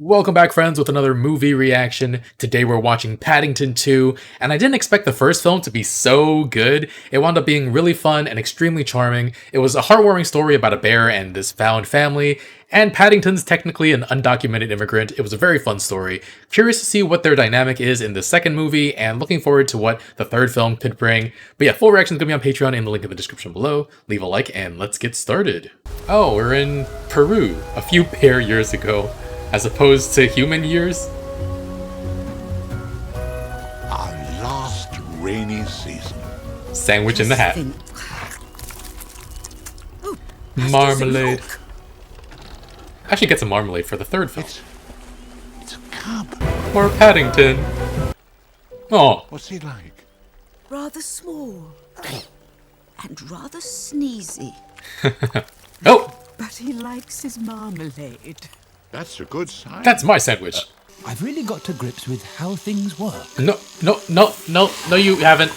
Welcome back, friends, with another movie reaction. Today we're watching Paddington 2, and I didn't expect the first film to be so good. It wound up being really fun and extremely charming. It was a heartwarming story about a bear and this found family, and Paddington's technically an undocumented immigrant. It was a very fun story. Curious to see what their dynamic is in the second movie, and looking forward to what the third film could bring. But yeah, full reaction is going to be on Patreon in the link in the description below. Leave a like, and let's get started. Oh, we're in Peru, a few bear years ago. As opposed to human years? Our last rainy season. Sandwich in the hat. Marmalade. I should get some marmalade for the third film. It's a cub. More Paddington. Oh. What's he like? Rather small. And rather sneezy. Oh! But he likes his marmalade. That's a good sign. That's my sandwich. I've really got to grips with how things work. No, you haven't.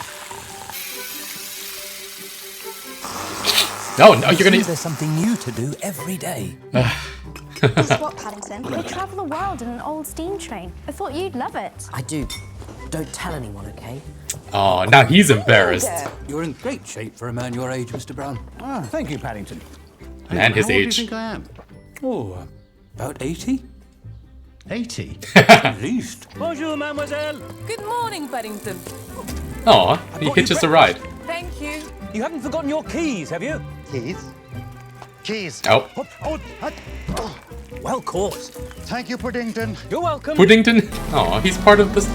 No, you're gonna. There's something new to do every day. Guess what, Paddington? They travel the world in an old steam train. I thought you'd love it. I do. Don't tell anyone, okay? Oh, now he's embarrassed. You're in great shape for a man your age, Mr. Brown. Thank you, Paddington. And his How old age. do you think I am? Oh, about 80? 80. At least. Bonjour, mademoiselle. Good morning, Paddington. Aw, he hitches a ride. Thank you. You haven't forgotten your keys, have you? Keys? Keys. Oh, Well caught. Thank you, Paddington. You're welcome. Puddington. Oh, he's part of this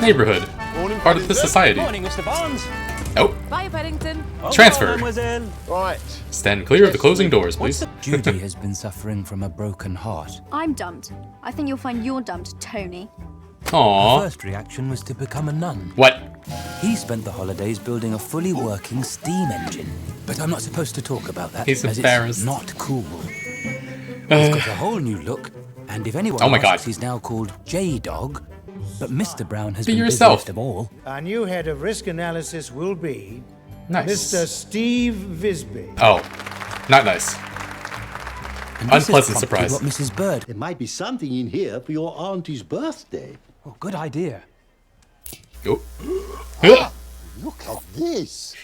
neighborhood. Part of this society. Morning, Mr. Barnes. Oh, Bye, Paddington. transfer. Mademoiselle. Right. Stand clear of the closing doors, please. Judy has been suffering from a broken heart. I'm dumped. I think you'll find you're dumped, Tony. Aw. First reaction was to become a nun. What? He spent the holidays building a fully working steam engine. But I'm not supposed to talk about that. He's as embarrassed. It's not cool. He's got a whole new look, and if anyone Oh my asks, God. he's now called J-Dog. But Mr. Brown has Be been yourself. busiest of all. Our new head of risk analysis will be Nice. Mr. Steve Visby. Oh, not nice. And this is Unpleasant promptly surprise. What Mrs. Bird. There might be something in here for your auntie's birthday. Oh, good idea. Oh. Look at this.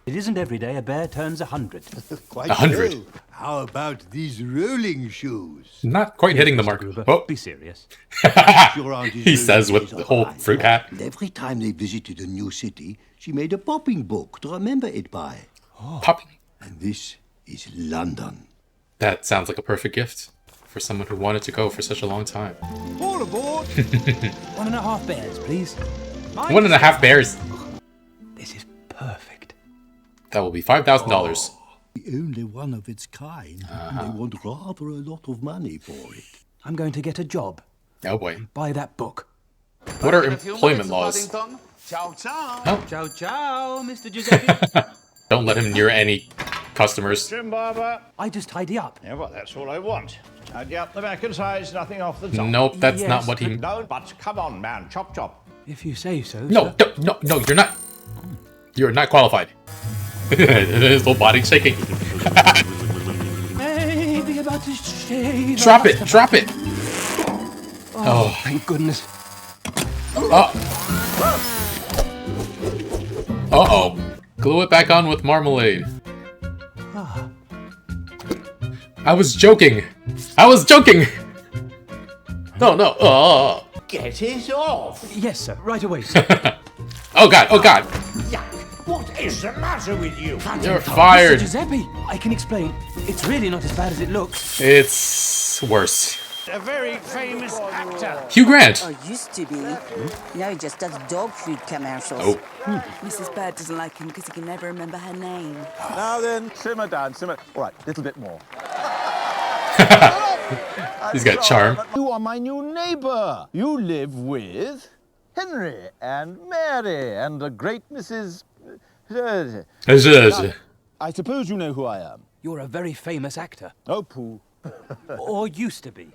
It isn't every day a bear turns 100. Quite 100. so. How about these rolling shoes? Not quite hitting the mark. Oh, Be serious. Your auntie's he says with birthdays the are whole high. fruit hat. And every time they visited a new city, she made a popping book to remember it by. Popping. And this is London. That sounds like a perfect gift for someone who wanted to go for such a long time. All aboard! 1.5 bears, please. 1.5 bears. This is perfect. That will be $5,000. The only one of its kind. And they want rather a lot of money for it. I'm going to get a job. Oh boy. Buy that book. What are employment laws? Ciao, ciao. Oh, Ciao, ciao, Mr. Giuseppe. don't let him near any customers. Jim Barber. I just tidy up. Yeah, well, that's all I want. Tidy up the back and sides, nothing off the top. Nope, that's Yes, not what he. No, but come on, man. Chop, chop. If you say so. No, sir. no, you're not. You're not qualified. His whole body shaking. Maybe about to shave. Drop it, drop it. Oh, thank goodness. Oh. Uh-oh. Glue it back on with marmalade. I was joking. I was joking. No, no. Oh. Get it off. Yes, sir. Right away, sir. Oh god, oh god. What is the matter with you? You're Mr. fired. Giuseppe, I can explain. It's really not as bad as it looks. It's worse. A very famous actor. Hugh Grant. Or used to be. Now he just does dog food commercials. Oh. Mrs. Bird doesn't like him because he can never remember her name. Now then, simmer down, simmer. All right, a little bit more. He's got charm. You are my new neighbor. You live with Henry and Mary and the great Mrs. I suppose you know who I am. You're a very famous actor. Oh, pooh. Or used to be.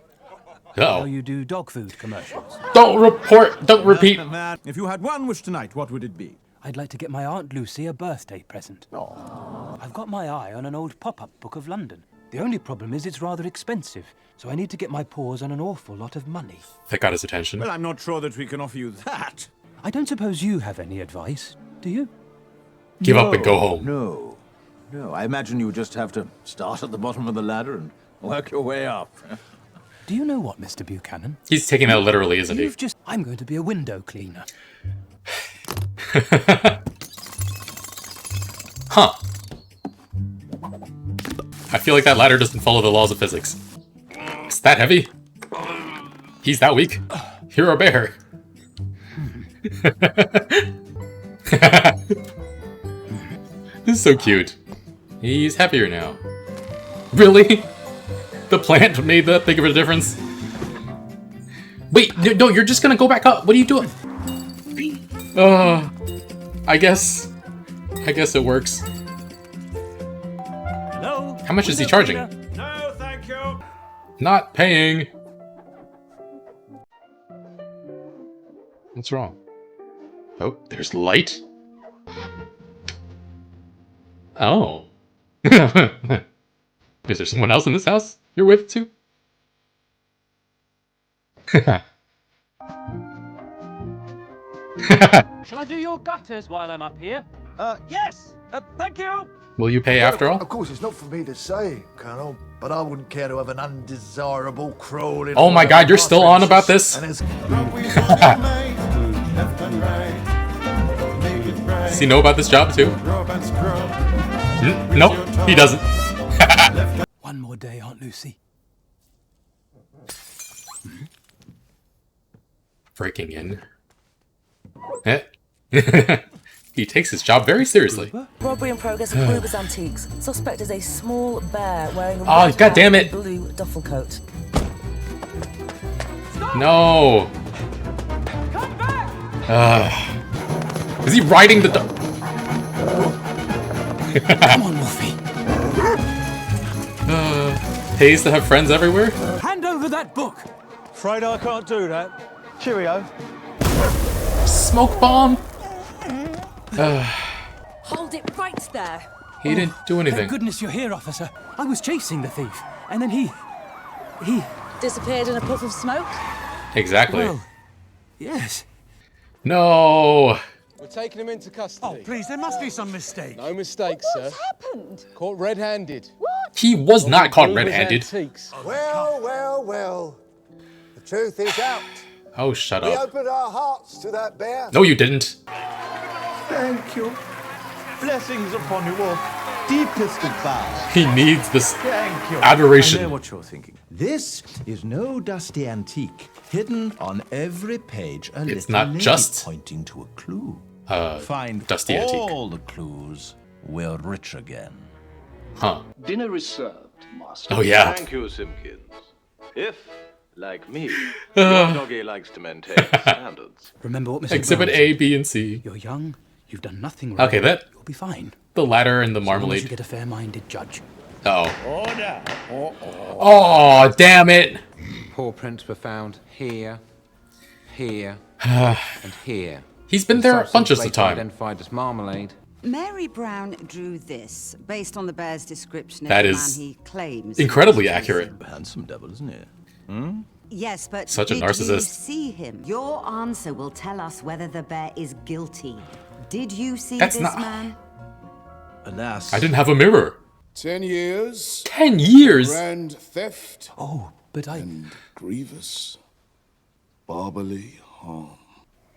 Now Uh-oh. you do dog food commercials. Don't report, don't repeat. If you had one wish tonight, what would it be? I'd like to get my Aunt Lucy a birthday present. I've got my eye on an old pop-up book of London. The only problem is it's rather expensive, so I need to get my paws on an awful lot of money. That got his attention. Well, I'm not sure that we can offer you that. I don't suppose you have any advice, do you? Give up and go home. No, I imagine you just have to start at the bottom of the ladder and work your way up. Do you know what, Mr. Buchanan? He's taking that literally, isn't he? I'm going to be a window cleaner. Huh. I feel like that ladder doesn't follow the laws of physics. It's that heavy? He's that weak? You're a bear. This is so cute. He's happier now. Really? The plant made that big of a difference? Wait, no, you're just gonna go back up. What are you doing? I guess it works. Hello? How much is he charging? No, thank you. Not paying. What's wrong? Oh, there's light? Oh. Is there someone else in this house you're with, too? Shall I do your gutters while I'm up here? Yes! Thank you! Will you pay after all? Of course, it's not for me to say, Colonel, but I wouldn't care to have an undesirable crawling... Oh my god, you're still on about this? And Does he know about this job, too? Nope, he doesn't. One more day, Aunt Lucy. Breaking in. Eh. He takes his job very seriously. Robbery in progress at Gruber's Antiques. Suspect is a small bear wearing a Oh, red god damn hat it. and blue duffel coat. No. Is he riding the Come on, Wolfie. Pays to have friends everywhere? Hand over that book! Afraid I can't do that. Cheerio. Smoke bomb? Hold it right there. He didn't do anything. Thank goodness you're here, officer. I was chasing the thief, and then he... Disappeared in a puff of smoke? Exactly. Well, yes. No. We're taking him into custody. Oh, please, there must be some mistake. No mistake, sir. What's happened? Caught red-handed. He was not caught Gruber's red-handed. Antiques. well. The truth is out. Oh, shut We up. opened our hearts to that bear. No, you didn't. Thank you. Blessings upon you all. Deepest of bows. He needs this Thank you. adoration. I know what you're thinking. This is no dusty antique. Hidden on every page, a It's little not lady just pointing to a clue. Find dusty all antique. the clues, we're rich again. Huh. Dinner is served, master. Oh, yeah. Thank you, Simpkins. If, like me, your doggy likes to maintain standards. Remember what Mr. Exhibit Brown A, said. B, and C. You're young. You've done nothing wrong. Okay, that... You'll be fine. The ladder and the As long as you marmalade. get a fair-minded judge. Oh. Order. Oh, damn it. Paw prints were found here, here, and here. He's been there bunches of time. Identified as marmalade. Mary Brown drew this based on the bear's description of That the is man he claims. incredibly accurate. Handsome devil, isn't it? Yes, but Such a did you narcissist. see him? Your answer will tell us whether the bear is guilty. Did you see That's this not- man? Alas. I didn't have a mirror. 10 years. 10 years? Grand theft. Oh, but I... And grievous barbarly harm.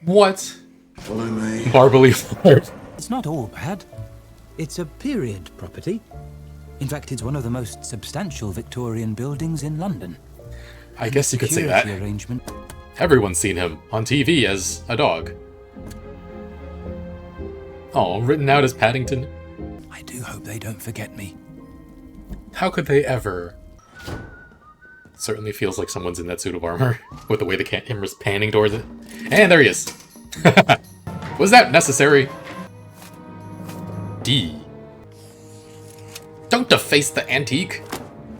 What? Follow me. Barbally fired. It's not all bad. It's a period property. In fact, it's one of the most substantial Victorian buildings in London. I guess you could say that. Security arrangement. Everyone's seen him on TV as a dog. Oh, written out as Paddington. I do hope they don't forget me. How could they ever? Certainly feels like someone's in that suit of armor, with the way the camera's panning towards it. And there he is. Was that necessary? D. Don't deface the antique.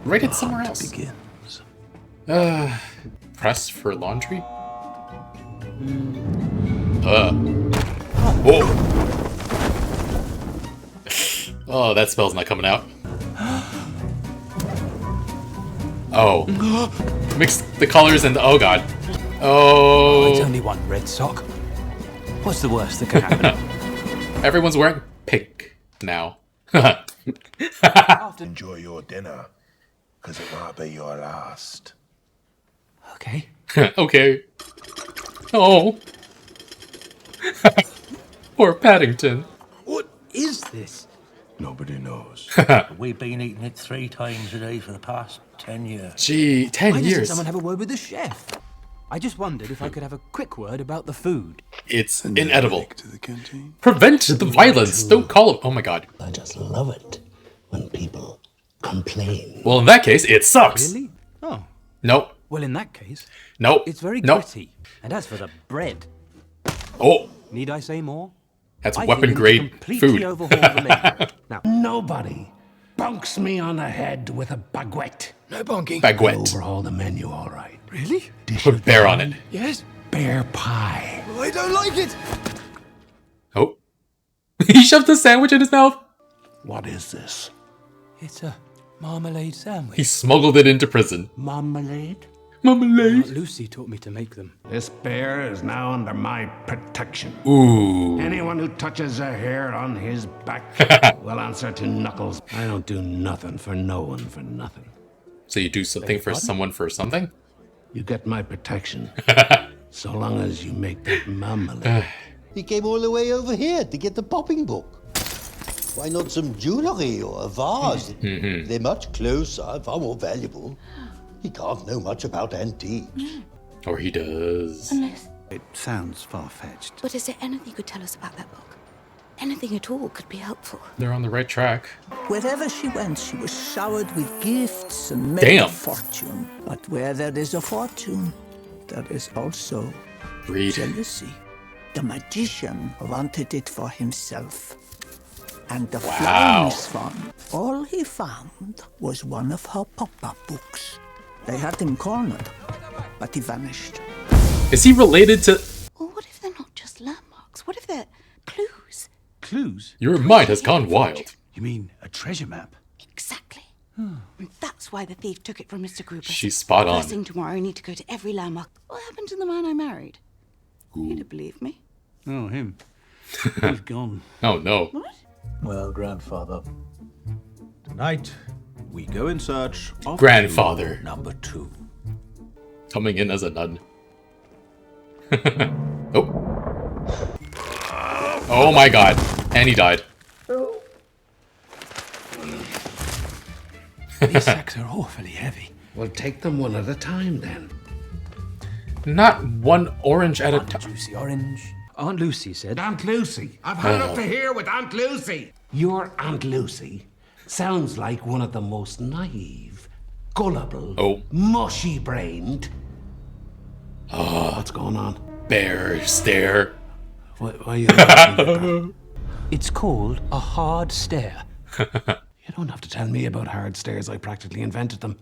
Write it somewhere else. Begins. Press for laundry? Whoa. Oh, that spell's not coming out. Oh. Mix the colors and oh god. Oh, it's Oh. only one red sock. What's the worst that can happen? Everyone's wearing pink now. Enjoy your dinner, because it might be your last. Okay. Okay. Oh. Poor Paddington. What is this? Nobody knows. We've been eating it 3 times a day for the past 10 years. Gee, 10 Why doesn't years. someone have a word with the chef? I just wondered if I could have a quick word about the food. It's inedible. Prevent the violence. Don't call him. Oh my god. I just love it when people complain. Well, in that case, it sucks. Really? Oh. Nope. Well, in that case, Nope. it's very Nope. gritty. And as for the bread, Oh. need I say more? That's I weapon think we grade completely food. overhauled the menu. Now, Nobody bonks me on the head with a baguette. No bonking. Baguette. Overhaul the menu, all right. Really? Put bear on it. Yes. Bear pie. I don't like it. Oh. He shoved the sandwich in his mouth. What is this? it's a marmalade sandwich. He smuggled it into prison. Marmalade? Marmalade. Lucy taught me to make them. This bear is now under my protection. Ooh. Anyone who touches a hair on his back will answer to Knuckles. I don't do nothing for no one for nothing. So you do something for someone for something? You get my protection. So long as you make that marmalade. He came all the way over here to get the popping book. Why not some jewelry or a vase? They're much closer, far more valuable. He can't know much about antiques. Or he does. Unless... It sounds far-fetched. But is there anything you could tell us about that book? Anything at all could be helpful. They're on the right track. Wherever she went, she was showered with gifts and made Damn. a fortune. But where there is a fortune, there is also Read. jealousy. The magician wanted it for himself. And the Wow. flying swan, all he found was one of her pop-up books. They had him cornered, but he vanished. Is he related to... Or what if they're not just landmarks? What if they're clues? Clues? Your mind has gone wild. You mean a treasure map? Exactly. And that's why the thief took it from Mr. Gruber. She's spot on. First thing tomorrow, I need to go to every landmark. What happened to the man I married? You'd have believed me. Oh, him. He's gone. Oh no. What? Well, grandfather. Tonight, we go in search of Grandfather. clue number 2. Coming in as a nun. Oh. Oh my god. And he died. These sacks are awfully heavy. Well, take them one at a time then. Not one orange at a time. Juicy orange. Aunt Lucy said... Aunt Lucy. I've had enough to hear with Aunt Lucy. Your Aunt Lucy sounds like one of the most naive, gullible, mushy-brained... What's going on? Bear stare. Why are you laughing? It's called a hard stare. You don't have to tell me about hard stares. I practically invented them.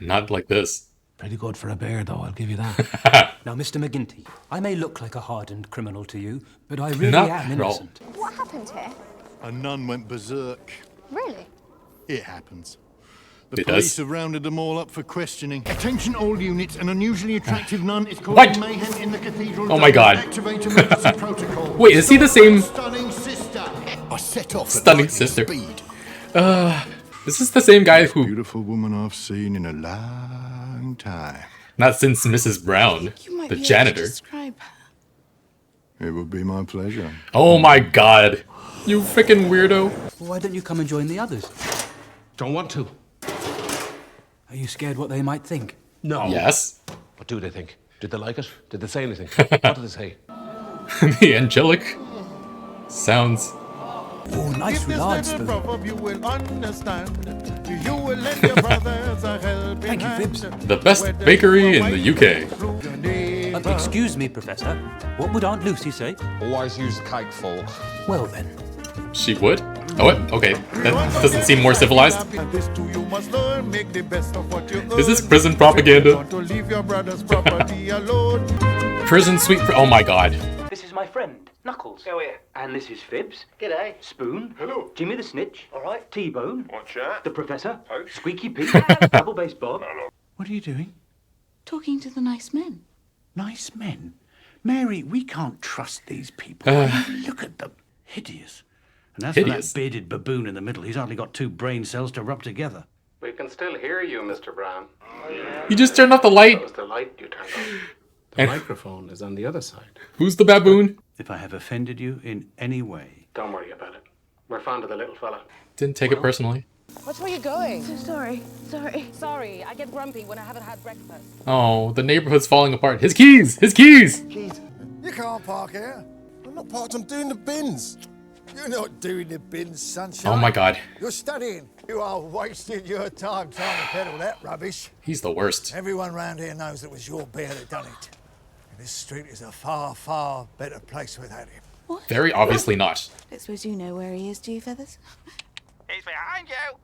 Not like this. Pretty good for a bear, though, I'll give you that. Now, Mr. McGinty, I may look like a hardened criminal to you, but I really Not am at all. innocent. What happened here? A nun went berserk. Really? It happens. The It police does. have rounded them all up for questioning. Attention all units, an unusually attractive nun is What? causing mayhem in the cathedral. Oh my God. Activate emergency protocol. Wait, is he the same- Stunning sister. I set off at Stunning lightning sister. speed. Is this the same guy who... Beautiful woman I've seen in a long time. Not since Mrs. Brown, You might the be able to janitor. describe her. It would be my pleasure. Oh my god. You freaking weirdo. Why don't you come and join the others? Don't want to. Are you scared what they might think? No. Yes. What do they think? Did they like it? Did they say anything? What did they say? The angelic sounds... Oh, nice roulade spoon. You will understand. You will lend your brothers a helping Thank you, Fibs. The best bakery in the UK. Excuse me, Professor. What would Aunt Lucy say? Always use a cake fork. Well then. She would? Oh, okay. That doesn't seem more civilized. This too you must learn. Make the best of what you Is this earn. prison propaganda? Want to leave your brother's property alone. Prison suite... Oh my god. This is my friend, Knuckles. Go here. And this is Fibs. G'day. Spoon. Hello. Jimmy the Snitch. All right. T-Bone. What's that? The Professor. Oh. Squeaky Pete. Double Bass Bob. What are you doing? Talking to the nice men. Nice men? Mary, we can't trust these people. Look at them. Hideous. And as for that bearded baboon in the middle, he's hardly got 2 brain cells to rub together. We can still hear you, Mr. Brown. You just turned off the light. That was the light you turned on. The microphone is on the other side. Who's the baboon? If I have offended you in any way... Don't worry about it. We're fond of the little fella. Didn't take it personally. Which way are you going? So sorry. Sorry, I get grumpy when I haven't had breakfast. Oh, the neighborhood's falling apart. His keys! His keys! You can't park here. I'm not parked, I'm doing the bins. You're not doing the bins, sunshine. Oh my god. You're studying. You are wasting your time trying to peddle that rubbish. He's the worst. Everyone round here knows it was your bear that done it. And this street is a far, far better place without him. What? Very obviously not. I suppose you know where he is, do you, Feathers? He's behind you.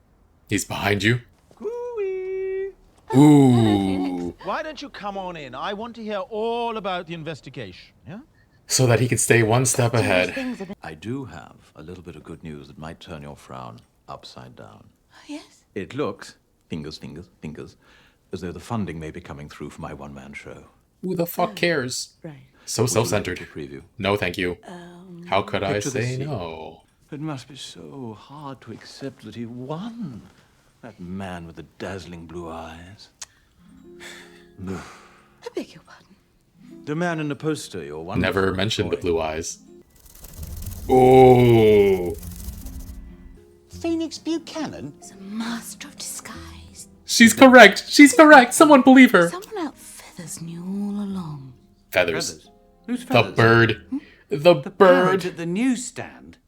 He's behind you. Cooey. Ooh. Why don't you come on in? I want to hear all about the investigation, yeah? So that he can stay one step ahead. I do have a little bit of good news that might turn your frown upside down. Yes? It looks, fingers, as though the funding may be coming through for my one-man show. Who the fuck cares? Right. So self-centered. Preview. No, thank you. How could I Picture the say scene. no? It must be so hard to accept that he won. That man with the dazzling blue eyes. I beg your pardon. The man in the poster, your one. Never mentioned the blue eyes. Oh. Phoenix Buchanan? He's a master of disguise. She's correct. She's correct. Someone believe her. Someone out Feathers knew all along. Feathers. Who's The Feathers? bird. The Bird bird. at the newsstand.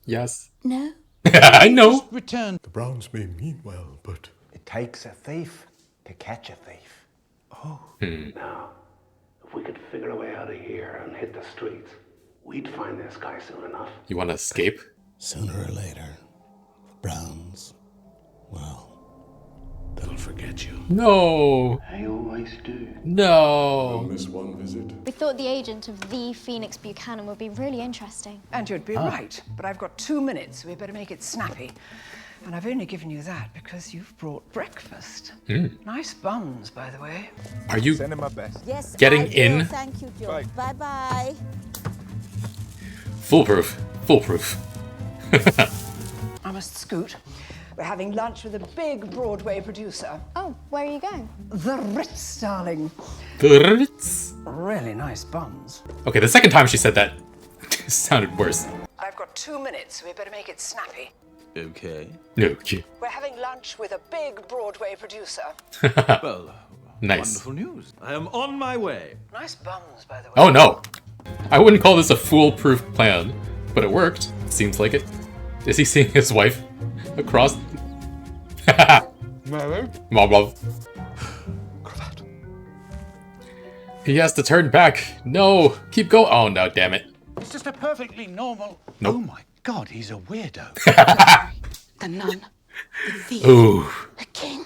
Yes. No. I know. Return. The Browns may mean well, but... It takes a thief to catch a thief. Oh. Now, if we could figure a way out of here and hit the streets, we'd find this guy soon enough. You want to escape? Sooner or later, Browns, well, They'll forget you. No. I always do. No. This one visit. We thought the agent of the Phoenix Buchanan would be really interesting. And you'd be right, but I've got 2 minutes, so we better make it snappy. And I've only given you that because you've brought breakfast. Nice buns, by the way. Are you Send him my best. Yes, getting I will. in? Thank you, Joe. Bye. Bye-bye. Foolproof? Foolproof. I must scoot. We're having lunch with a big Broadway producer. Oh, where are you going? The Ritz, darling. The Ritz. Really nice buns. Okay, the second time she said that sounded worse. I've got 2 minutes, so we better make it snappy. Okay. Okay. We're having lunch with a big Broadway producer. Well, Nice. wonderful news. I am on my way. Nice buns, by the way. Oh no. I wouldn't call this a foolproof plan, but it worked. Seems like it. Is he seeing his wife across? Blah. He has to turn back. No, keep going. Oh no, damn it. It's just a perfectly normal... Nope. Oh my God, he's a weirdo. The nun. The thief. Ooh. The king.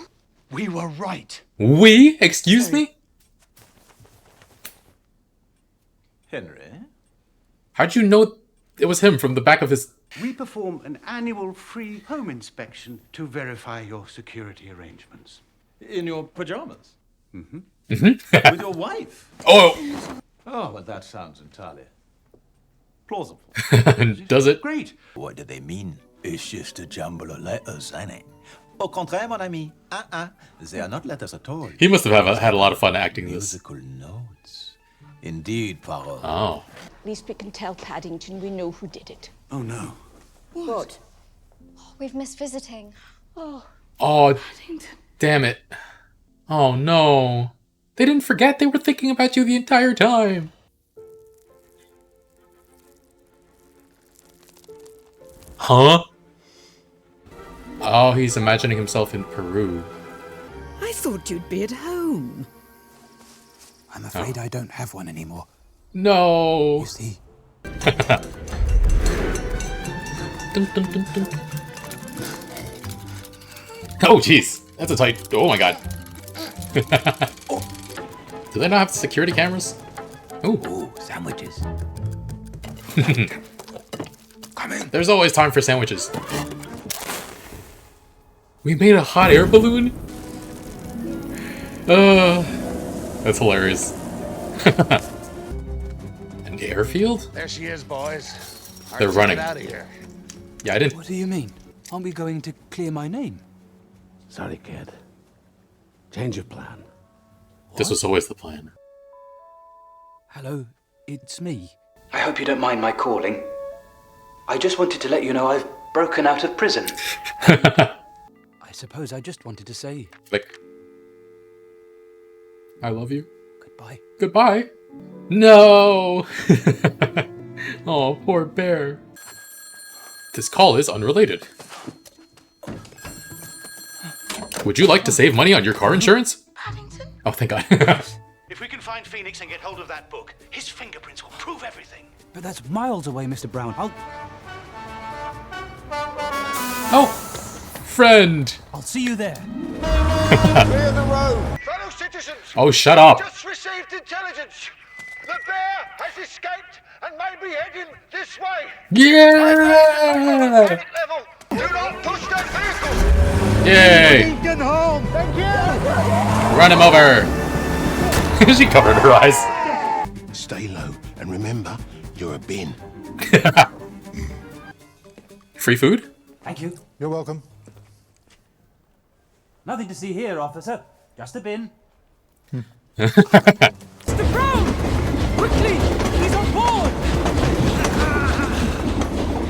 We were right. We? Excuse me? Henry? How'd you know it was him from the back of his... We perform an annual free home inspection to verify your security arrangements. In your pajamas? Mm-hmm. With your wife? Oh! Oh, well, that sounds entirely plausible. Does it? Great. What do they mean? It's just a jumble of letters, ain't it? Au contraire, mon ami. They are not letters at all. He must have had a lot of fun acting this. Musical notes. Indeed, Poirot. Oh. At least we can tell Paddington we know who did it. Oh, no. What? We've missed visiting. Oh, Oh, Paddington. damn it. Oh no. They didn't forget, they were thinking about you the entire time. Huh? Oh, he's imagining himself in Peru. I thought you'd be at home. I'm afraid I don't have one anymore. No. You see? Dun, dun, dun, dun. Oh, jeez. That's a tight... Oh, my God. Do they not have security cameras? Ooh, sandwiches. Come in. There's always time for sandwiches. We made a hot air balloon? That's hilarious. An airfield? There she is, boys. They're running. Get out of here. Yeah, I didn't. What do you mean? Aren't we going to clear my name? Sorry, kid. Change of plan. This was always the plan. Hello, it's me. I hope you don't mind my calling. I just wanted to let you know I've broken out of prison. I suppose I just wanted to say... Click. I love you. Goodbye. Goodbye. No! Oh, poor bear. This call is unrelated. Would you like to save money on your car insurance? Paddington? Oh, thank God. If we can find Phoenix and get hold of that book, his fingerprints will prove everything. But that's miles away, Mr. Brown. Oh! Friend! I'll see you there. Clear the road. Fellow citizens. Oh, shut up. Just received intelligence. The bear has escaped and may be heading this way. Yeah! Panic level. Do not push that vehicle. Yay! Get home. Thank you. Run him over! She covered her eyes. Stay low and remember, you're a bin. Free food? Thank you. You're welcome. Nothing to see here, officer. Just a bin. Mr. Brown! Quickly! He's on board!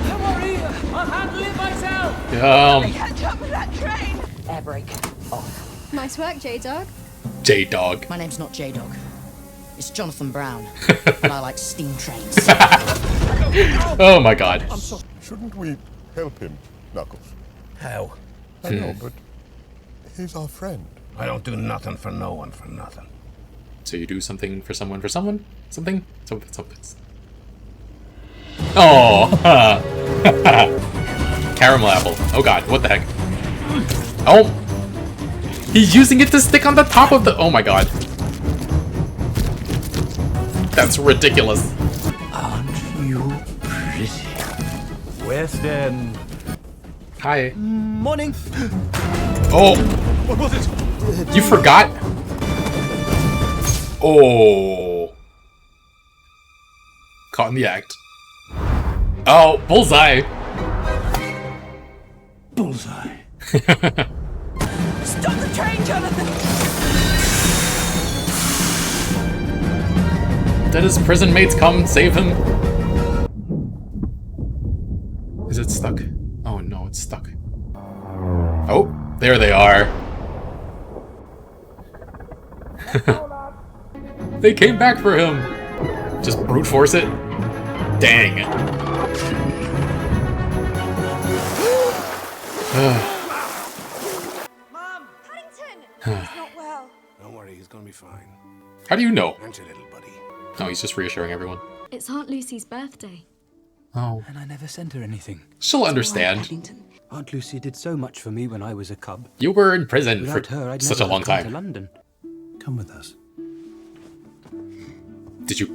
Don't worry, I'll handle it myself! Catch up with that train! Air brake off. Nice work, J-Dog. J-Dog. My name's not J-Dog. It's Jonathan Brown. And I like steam trains. Oh my God. I'm sorry. Shouldn't we help him, Knuckles? How? I know, but he's our friend. I don't do nothing for no one for nothing. So you do something for someone for someone? Something? Something. Oh! Caramel apple. Oh God, what the heck? Oh! He's using it to stick on the top of the... Oh my God. That's ridiculous. Aren't you pretty? West End. Hi. Morning. Oh! What was it? You forgot? Oh. Caught in the act. Oh, bullseye. Bullseye. Stop the train, Jonathan! Did his prison mates come save him? Is it stuck? Oh no, it's stuck. Oh, there they are. They came back for him. Just brute force it. Dang. Mom! Paddington! He's not well. Don't worry, he's gonna be fine. How do you know? Aren't you, little buddy? Oh, he's just reassuring everyone. It's Aunt Lucy's birthday. Oh. And I never sent her anything. She'll understand. Aunt Lucy did so much for me when I was a cub. You were in prison Without for her, I'd such a never long have come time. to London. Come with us. Did you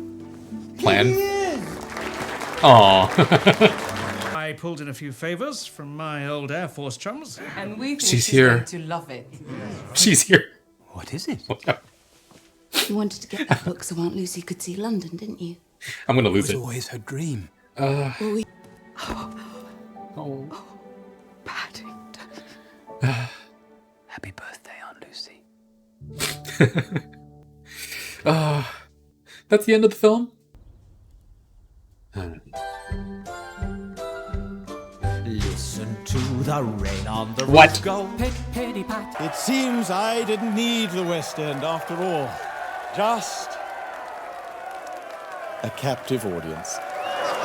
plan? Aww. I pulled in a few favors from my old Air Force chums. And we think She's here. going to love it. She's here. What is it? You wanted to get that book so Aunt Lucy could see London, didn't you? I'm gonna lose It it. was always her dream. Well, we... Oh. Paddington. Happy birthday, Aunt Lucy. That's the end of the film? Listen to the rain on the What? roof go. Petty pat. It seems I didn't need the West End after all. Just a captive audience.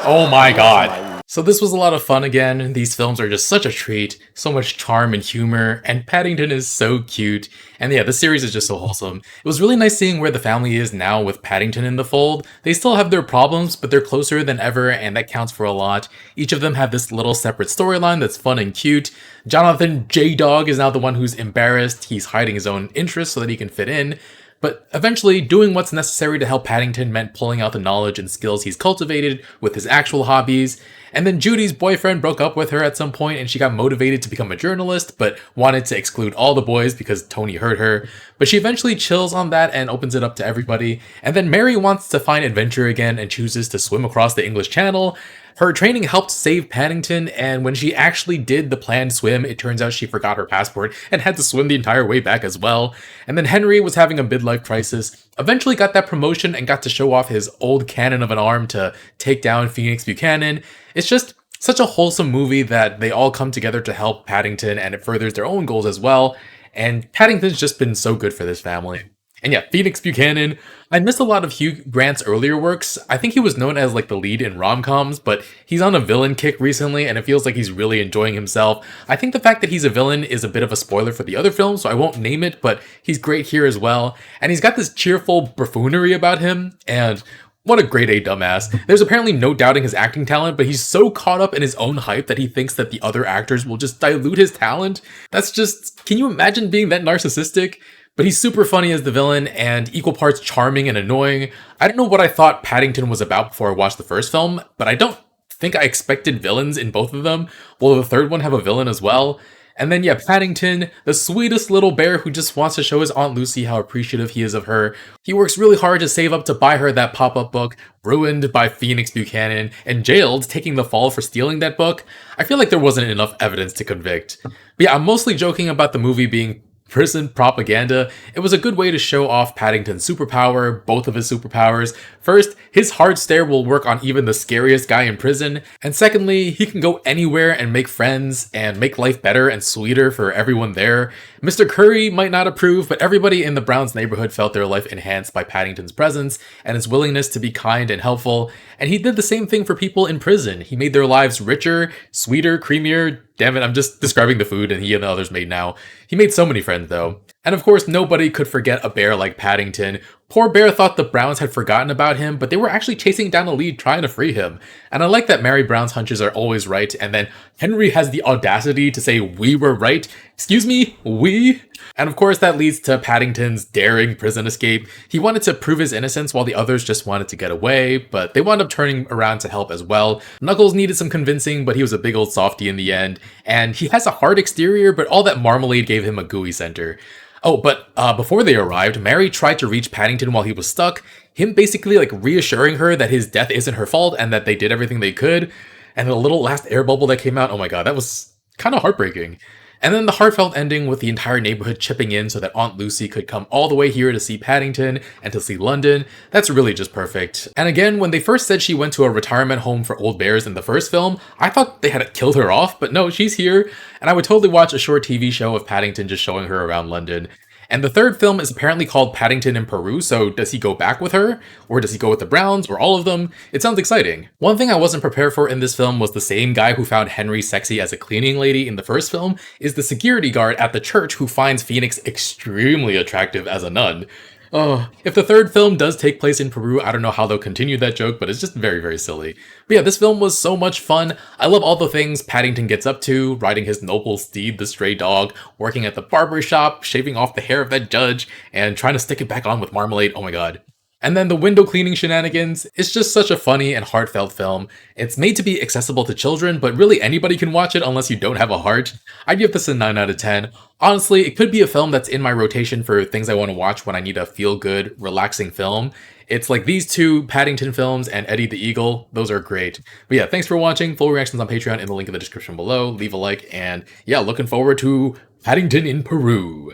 Oh my God. So this was a lot of fun again. These films are just such a treat. So much charm and humor. And Paddington is so cute. And yeah, the series is just so wholesome. It was really nice seeing where the family is now with Paddington in the fold. They still have their problems, but they're closer than ever, and that counts for a lot. Each of them have this little separate storyline that's fun and cute. Jonathan J-Dog is now the one who's embarrassed. He's hiding his own interests so that he can fit in. but eventually doing what's necessary to help Paddington meant pulling out the knowledge and skills he's cultivated with his actual hobbies. And then Judy's boyfriend broke up with her at some point and she got motivated to become a journalist, but wanted to exclude all the boys because Tony hurt her. But she eventually chills on that and opens it up to everybody. And then Mary wants to find adventure again and chooses to swim across the English Channel. Her training helped save Paddington, and when she actually did the planned swim, it turns out she forgot her passport and had to swim the entire way back as well. And then Henry was having a midlife crisis, eventually got that promotion and got to show off his old cannon of an arm to take down Phoenix Buchanan. It's just such a wholesome movie that they all come together to help Paddington, and it furthers their own goals as well. And Paddington's just been so good for this family. And yeah, Phoenix Buchanan. I missed a lot of Hugh Grant's earlier works. I think he was known as like the lead in rom-coms, but he's on a villain kick recently and it feels like he's really enjoying himself. I think the fact that he's a villain is a bit of a spoiler for the other films, so I won't name it, but he's great here as well. And he's got this cheerful buffoonery about him, and what a grade A dumbass. There's apparently no doubting his acting talent, but he's so caught up in his own hype that he thinks that the other actors will just dilute his talent. That's just, can you imagine being that narcissistic? But he's super funny as the villain and equal parts charming and annoying. I don't know what I thought Paddington was about before I watched the first film, but I don't think I expected villains in both of them. Will the third one have a villain as well? And then yeah, Paddington, the sweetest little bear who just wants to show his Aunt Lucy how appreciative he is of her. He works really hard to save up to buy her that pop-up book, ruined by Phoenix Buchanan, and jailed, taking the fall for stealing that book. I feel like there wasn't enough evidence to convict. But yeah, I'm mostly joking about the movie being prison propaganda. It was a good way to show off Paddington's superpower, both of his superpowers. First, his hard stare will work on even the scariest guy in prison, and secondly, he can go anywhere and make friends and make life better and sweeter for everyone there. Mr. Curry might not approve, but everybody in the Browns neighborhood felt their life enhanced by Paddington's presence and his willingness to be kind and helpful, and he did the same thing for people in prison. He made their lives richer, sweeter, creamier. Damn it, I'm just describing the food and he and the others made now. He made so many friends though. And of course, nobody could forget a bear like Paddington. Poor Bear thought the Browns had forgotten about him, but they were actually chasing down a lead trying to free him. And I like that Mary Brown's hunches are always right, and then Henry has the audacity to say we were right. Excuse me, we? And of course that leads to Paddington's daring prison escape. He wanted to prove his innocence while the others just wanted to get away, but they wound up turning around to help as well. Knuckles needed some convincing, but he was a big old softie in the end. And he has a hard exterior, but all that marmalade gave him a gooey center. Oh, but before they arrived, Mary tried to reach Paddington while he was stuck, him basically like reassuring her that his death isn't her fault and that they did everything they could. And the little last air bubble that came out, oh my god, that was kind of heartbreaking. And then the heartfelt ending with the entire neighborhood chipping in so that Aunt Lucy could come all the way here to see Paddington and to see London. That's really just perfect. And again, when they first said she went to a retirement home for old bears in the first film, I thought they had killed her off, but no, she's here. And I would totally watch a short TV show of Paddington just showing her around London. And the third film is apparently called Paddington in Peru, so does he go back with her? Or does he go with the Browns, or all of them? It sounds exciting. One thing I wasn't prepared for in this film was the same guy who found Henry sexy as a cleaning lady in the first film is the security guard at the church who finds Phoenix extremely attractive as a nun. Oh, if the third film does take place in Peru, I don't know how they'll continue that joke, but it's just very, very silly. But yeah, this film was so much fun. I love all the things Paddington gets up to, riding his noble steed, the stray dog, working at the barber shop, shaving off the hair of that judge, and trying to stick it back on with marmalade. Oh my god. And then the window cleaning shenanigans. It's just such a funny and heartfelt film. It's made to be accessible to children, but really anybody can watch it unless you don't have a heart. I'd give this a 9 out of 10. Honestly, it could be a film that's in my rotation for things I want to watch when I need a feel-good, relaxing film. It's like these two Paddington films and Eddie the Eagle. Those are great. But yeah, thanks for watching. Full reactions on Patreon in the link in the description below. Leave a like, and yeah, looking forward to Paddington in Peru.